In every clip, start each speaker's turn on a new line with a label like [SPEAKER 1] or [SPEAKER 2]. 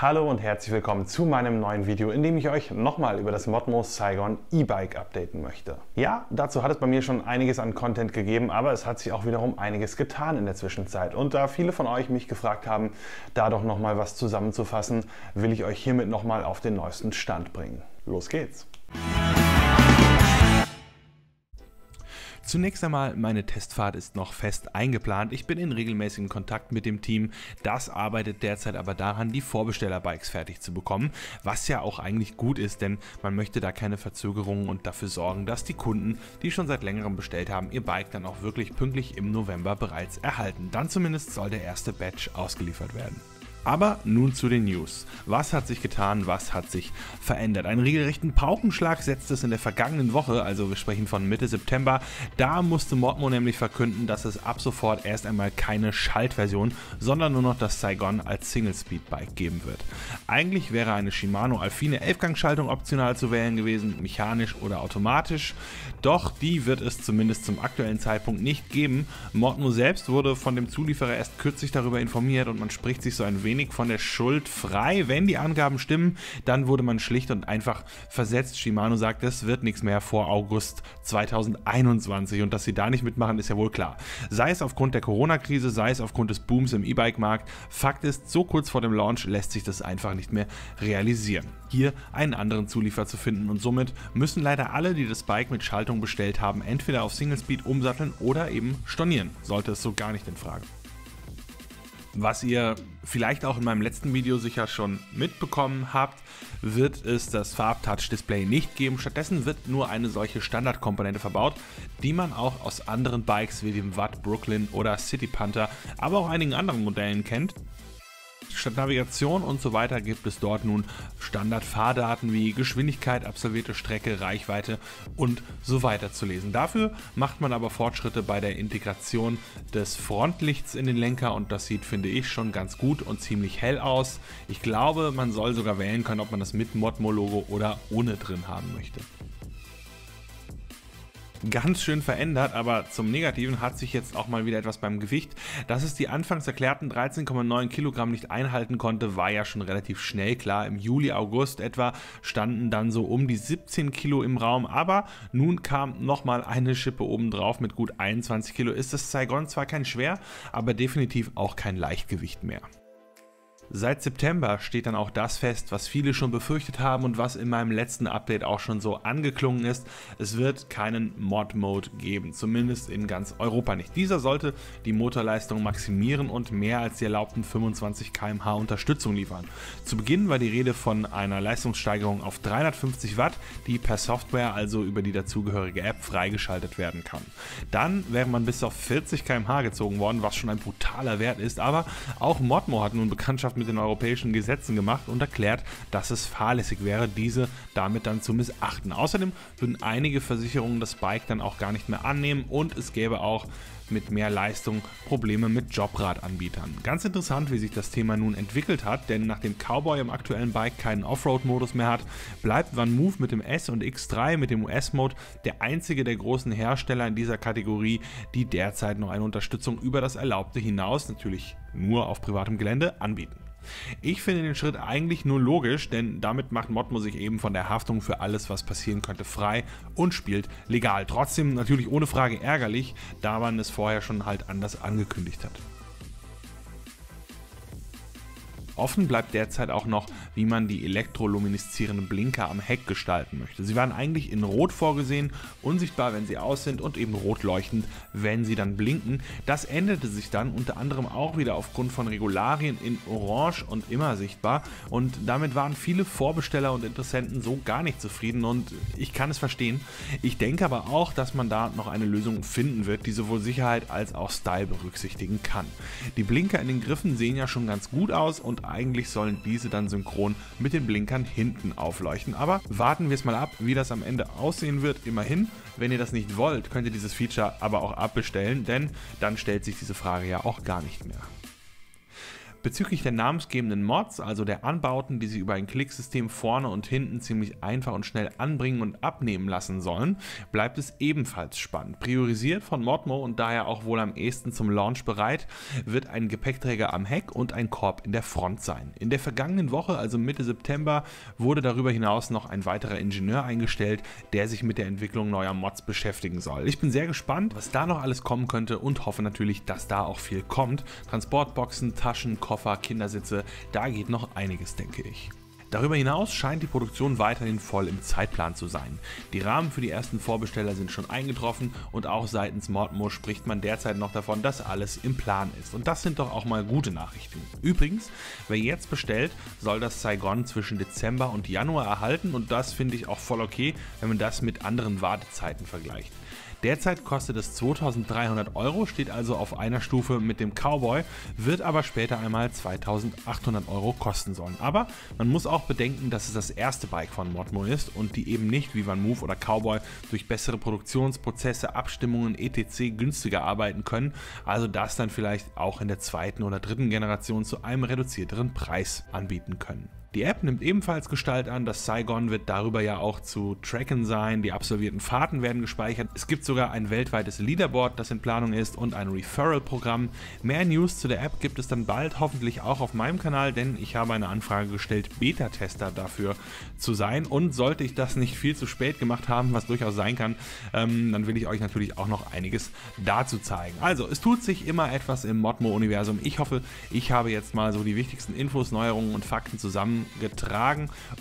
[SPEAKER 1] Hallo und herzlich willkommen zu meinem neuen Video, in dem ich euch nochmal über das Modmo Saigon E-Bike updaten möchte. Ja, dazu hat es bei mir schon einiges an Content gegeben, aber es hat sich auch wiederum einiges getan in der Zwischenzeit. Und da viele von euch mich gefragt haben, da doch nochmal was zusammenzufassen, will ich euch hiermit nochmal auf den neuesten Stand bringen. Los geht's!
[SPEAKER 2] Zunächst einmal, meine Testfahrt ist noch fest eingeplant. Ich bin in regelmäßigem Kontakt mit dem Team. Das arbeitet derzeit aber daran, die Vorbestellerbikes fertig zu bekommen, was ja auch eigentlich gut ist, denn man möchte da keine Verzögerungen und dafür sorgen, dass die Kunden, die schon seit längerem bestellt haben, ihr Bike dann auch wirklich pünktlich im November bereits erhalten. Dann zumindest soll der erste Batch ausgeliefert werden. Aber nun zu den News. Was hat sich getan, was hat sich verändert? Einen regelrechten Paukenschlag setzte es in der vergangenen Woche, also wir sprechen von Mitte September. Da musste Modmo nämlich verkünden, dass es ab sofort erst einmal keine Schaltversion, sondern nur noch das Saigon als Single-Speed-Bike geben wird. Eigentlich wäre eine Shimano Alpine 11-Gang-Schaltung optional zu wählen gewesen, mechanisch oder automatisch, doch die wird es zumindest zum aktuellen Zeitpunkt nicht geben. Modmo selbst wurde von dem Zulieferer erst kürzlich darüber informiert und man spricht sich so ein wenig von der Schuld frei. Wenn die Angaben stimmen, dann wurde man schlicht und einfach versetzt. Shimano sagt, es wird nichts mehr vor August 2021 und dass sie da nicht mitmachen, ist ja wohl klar. Sei es aufgrund der Corona-Krise, sei es aufgrund des Booms im E-Bike-Markt. Fakt ist, so kurz vor dem Launch lässt sich das einfach nicht mehr realisieren, hier einen anderen Zulieferer zu finden und somit müssen leider alle, die das Bike mit Schaltung bestellt haben, entweder auf Single Speed umsatteln oder eben stornieren, sollte es so gar nicht in Frage. Was ihr vielleicht auch in meinem letzten Video sicher schon mitbekommen habt, wird es das Farb-Touch-Display nicht geben. Stattdessen wird nur eine solche Standardkomponente verbaut, die man auch aus anderen Bikes wie dem Watt Brooklyn oder City Panther, aber auch einigen anderen Modellen kennt. Statt Navigation und so weiter gibt es dort nun Standard-Fahrdaten wie Geschwindigkeit, absolvierte Strecke, Reichweite und so weiter zu lesen. Dafür macht man aber Fortschritte bei der Integration des Frontlichts in den Lenker und das sieht, finde ich, schon ganz gut und ziemlich hell aus. Ich glaube, man soll sogar wählen können, ob man das mit Modmo-Logo oder ohne drin haben möchte. Ganz schön verändert, aber zum Negativen hat sich jetzt auch mal wieder etwas beim Gewicht. Dass es die anfangs erklärten 13,9 Kilogramm nicht einhalten konnte, war ja schon relativ schnell klar. Im Juli, August etwa standen dann so um die 17 Kilo im Raum, aber nun kam nochmal eine Schippe obendrauf mit gut 21 Kilo. Ist das Saigon zwar kein Schwer, aber definitiv auch kein Leichtgewicht mehr. Seit September steht dann auch das fest, was viele schon befürchtet haben und was in meinem letzten Update auch schon so angeklungen ist. Es wird keinen Mod-Mode geben, zumindest in ganz Europa nicht. Dieser sollte die Motorleistung maximieren und mehr als die erlaubten 25 km/h Unterstützung liefern. Zu Beginn war die Rede von einer Leistungssteigerung auf 350 Watt, die per Software, also über die dazugehörige App, freigeschaltet werden kann. Dann wäre man bis auf 40 km/h gezogen worden, was schon ein brutaler Wert ist, aber auch Modmo hat nun Bekanntschaft mit den europäischen Gesetzen gemacht und erklärt, dass es fahrlässig wäre, diese damit dann zu missachten. Außerdem würden einige Versicherungen das Bike dann auch gar nicht mehr annehmen und es gäbe auch mit mehr Leistung Probleme mit Jobradanbietern. Ganz interessant, wie sich das Thema nun entwickelt hat, denn nachdem Cowboy im aktuellen Bike keinen Offroad-Modus mehr hat, bleibt VanMoof mit dem S und X3 mit dem US-Mode der einzige der großen Hersteller in dieser Kategorie, die derzeit noch eine Unterstützung über das Erlaubte hinaus, natürlich nur auf privatem Gelände, anbieten. Ich finde den Schritt eigentlich nur logisch, denn damit macht Modmo sich eben von der Haftung für alles, was passieren könnte, frei und spielt legal. Trotzdem natürlich ohne Frage ärgerlich, da man es vorher schon halt anders angekündigt hat. Offen bleibt derzeit auch noch, wie man die elektrolumineszierenden Blinker am Heck gestalten möchte. Sie waren eigentlich in Rot vorgesehen, unsichtbar, wenn sie aus sind und eben rot leuchtend, wenn sie dann blinken. Das änderte sich dann unter anderem auch wieder aufgrund von Regularien in Orange und immer sichtbar und damit waren viele Vorbesteller und Interessenten so gar nicht zufrieden und ich kann es verstehen. Ich denke aber auch, dass man da noch eine Lösung finden wird, die sowohl Sicherheit als auch Style berücksichtigen kann. Die Blinker in den Griffen sehen ja schon ganz gut aus und eigentlich sollen diese dann synchron mit den Blinkern hinten aufleuchten. Aber warten wir es mal ab, wie das am Ende aussehen wird. Immerhin, wenn ihr das nicht wollt, könnt ihr dieses Feature aber auch abbestellen, denn dann stellt sich diese Frage ja auch gar nicht mehr. Bezüglich der namensgebenden Mods, also der Anbauten, die sich über ein Klicksystem vorne und hinten ziemlich einfach und schnell anbringen und abnehmen lassen sollen, bleibt es ebenfalls spannend. Priorisiert von Modmo und daher auch wohl am ehesten zum Launch bereit, wird ein Gepäckträger am Heck und ein Korb in der Front sein. In der vergangenen Woche, also Mitte September, wurde darüber hinaus noch ein weiterer Ingenieur eingestellt, der sich mit der Entwicklung neuer Mods beschäftigen soll. Ich bin sehr gespannt, was da noch alles kommen könnte und hoffe natürlich, dass da auch viel kommt. Transportboxen, Taschen, Koffer, Kindersitze, da geht noch einiges, denke ich. Darüber hinaus scheint die Produktion weiterhin voll im Zeitplan zu sein. Die Rahmen für die ersten Vorbesteller sind schon eingetroffen und auch seitens Modmo spricht man derzeit noch davon, dass alles im Plan ist. Und das sind doch auch mal gute Nachrichten. Übrigens, wer jetzt bestellt, soll das Saigon zwischen Dezember und Januar erhalten und das finde ich auch voll okay, wenn man das mit anderen Wartezeiten vergleicht. Derzeit kostet es 2.300 €, steht also auf einer Stufe mit dem Cowboy, wird aber später einmal 2.800 € kosten sollen. Aber man muss auch bedenken, dass es das erste Bike von Modmo ist und die eben nicht wie VanMoof oder Cowboy durch bessere Produktionsprozesse, Abstimmungen etc. günstiger arbeiten können, also das dann vielleicht auch in der zweiten oder dritten Generation zu einem reduzierteren Preis anbieten können. Die App nimmt ebenfalls Gestalt an, das Saigon wird darüber ja auch zu tracken sein, die absolvierten Fahrten werden gespeichert, es gibt sogar ein weltweites Leaderboard, das in Planung ist und ein Referral-Programm. Mehr News zu der App gibt es dann bald, hoffentlich auch auf meinem Kanal, denn ich habe eine Anfrage gestellt, Beta-Tester dafür zu sein und sollte ich das nicht viel zu spät gemacht haben, was durchaus sein kann, dann will ich euch natürlich auch noch einiges dazu zeigen. Also, es tut sich immer etwas im Modmo-Universum. Ich hoffe, ich habe jetzt mal so die wichtigsten Infos, Neuerungen und Fakten zusammengetragen,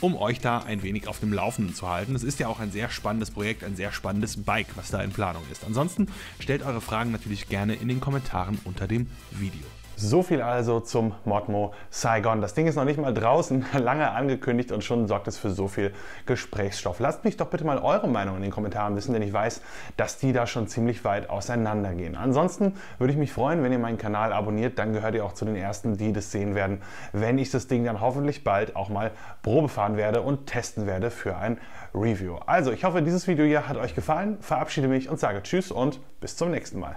[SPEAKER 2] um euch da ein wenig auf dem Laufenden zu halten. Es ist ja auch ein sehr spannendes Projekt, ein sehr spannendes Bike, was da in Planung ist. Ansonsten stellt eure Fragen natürlich gerne in den Kommentaren unter dem Video.
[SPEAKER 1] So viel also zum Modmo Saigon. Das Ding ist noch nicht mal draußen, lange angekündigt und schon sorgt es für so viel Gesprächsstoff. Lasst mich doch bitte mal eure Meinung in den Kommentaren wissen, denn ich weiß, dass die da schon ziemlich weit auseinandergehen. Ansonsten würde ich mich freuen, wenn ihr meinen Kanal abonniert, dann gehört ihr auch zu den Ersten, die das sehen werden, wenn ich das Ding dann hoffentlich bald auch mal Probe fahren werde und testen werde für ein Review. Also, ich hoffe, dieses Video hier hat euch gefallen, verabschiede mich und sage Tschüss und bis zum nächsten Mal.